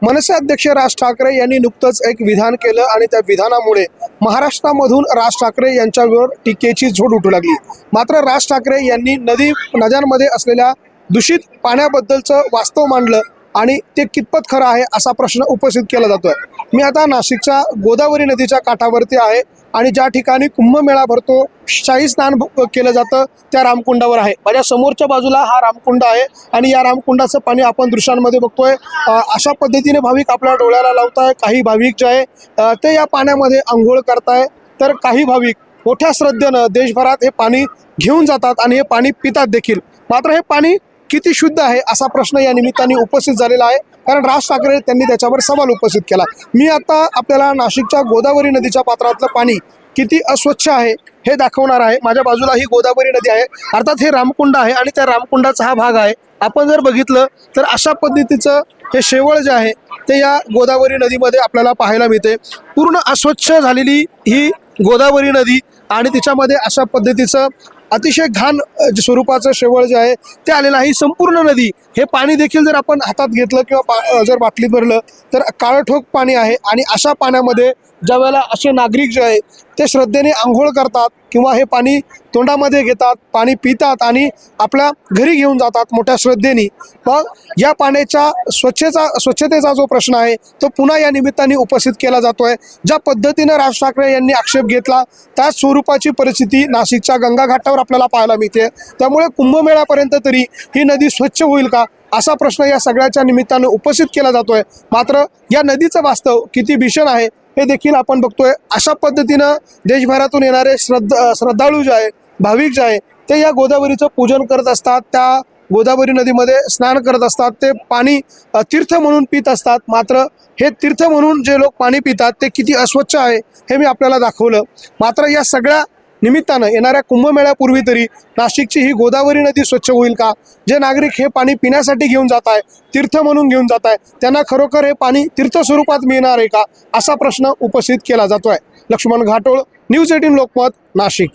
मनसे अध्यक्ष राज ठाकरे यांनी नुकतंच एक विधान केलं आणि त्या विधानामुळे महाराष्ट्रामधून राज ठाकरे यांच्यावर टीकेची झोड उठू लागली। मात्र राज ठाकरे यांनी नद्यांमध्ये असलेल्या दूषित पाण्याबद्दलचं वास्तव मांडलं आणि ते कितपत खरं आहे असा प्रश्न उपस्थित केला जातोय। मी आता नाशिकच्या गोदावरी नदीच्या काठावरती आहे आणि ज्या ठिकाणी कुंभमेळा भरतो, शाही स्नान केलं जातं त्या रामकुंडावर आहे। माझ्या समोरच्या बाजूला हा रामकुंड आहे आणि या रामकुंडाचं पाणी आपण दृश्यांमध्ये बघतोय। अशा पद्धतीने भाविक आपल्या डोळ्याला लावताय। काही भाविक जे आहे ते या पाण्यामध्ये अंघोळ करताय, तर काही भाविक मोठ्या श्रद्धेनं देशभरात हे पाणी घेऊन जातात आणि हे पाणी पितात देखील। मात्र हे पाणी किती शुद्ध आहे असा प्रश्न या निमित्ताने उपस्थित झालेला आहे, कारण राज ठाकरे त्यांनी त्याच्यावर सवाल उपस्थित केला। मी आता आपल्याला नाशिकच्या गोदावरी नदीच्या पात्रातलं पाणी किती अस्वच्छ आहे हे दाखवणार आहे। माझ्या बाजूला ही गोदावरी नदी आहे, अर्थात हे रामकुंड आहे आणि त्या रामकुंडाचा हा भाग आहे। आपण जर बघितलं तर अशा पद्धतीचं हे शेवळ जे आहे ते या गोदावरी नदीमध्ये आपल्याला पाहायला मिळते। पूर्ण अस्वच्छ झालेली ही गोदावरी नदी आणि तिच्यामध्ये अशा पद्धतीचं अतिशय घाण स्वरूपाचं शेवळ जे आहे ते आलेलं आहे। संपूर्ण नदी हे पाणी देखील जर आपण हातात घेतलं किंवा जर बाटलीत भरलं तर काळठोक पाणी आहे आणि अशा पाण्यामध्ये ज्या वेळेला असे नागरिक जे आहे ते श्रद्धेने आंघोळ करतात किंवा हे पाणी तोंडामध्ये घेतात, पाणी पितात आणि आपल्या घरी घेऊन जातात मोठ्या श्रद्धेने। मग या पाण्याच्या स्वच्छतेचा जो प्रश्न आहे तो पुन्हा या निमित्ताने उपस्थित केला जातोय। ज्या पद्धतीनं राज ठाकरे यांनी आक्षेप घेतला त्याच स्वरूपाची परिस्थिती नाशिकच्या गंगा घाटावर आपल्याला पाहायला मिळते। त्यामुळे कुंभमेळ्यापर्यंत तरी ही नदी स्वच्छ होईल का असा प्रश्न या सगळ्याच्या निमित्तानं उपस्थित केला जातोय। मात्र या नदीचं वास्तव किती भीषण आहे हे देखील आपण बघतोय। अशा पद्धतीनं देशभरातून येणारे श्रद्धाळू जे आहे, भाविक जे आहे ते या गोदावरीचं पूजन करत असतात, त्या गोदावरी नदीमध्ये स्नान करत असतात, ते पाणी तीर्थ म्हणून पित असतात। मात्र हे तीर्थ म्हणून जे लोक पाणी पितात ते किती अस्वच्छ आहे हे मी आपल्याला दाखवलं। मात्र या सगळ्या निमित्तानं येणाऱ्या कुंभमेळ्यापूर्वी तरी नाशिकची ही गोदावरी नदी स्वच्छ होईल का? जे नागरिक हे पाणी पिण्यासाठी घेऊन जात आहे, तीर्थ म्हणून घेऊन जात आहे, त्यांना खरोखर हे पाणी तीर्थ स्वरूपात मिळणार आहे का असा प्रश्न उपस्थित केला जातोय। लक्ष्मण घाटोळ, न्यूज 18 लोकमत, नाशिक।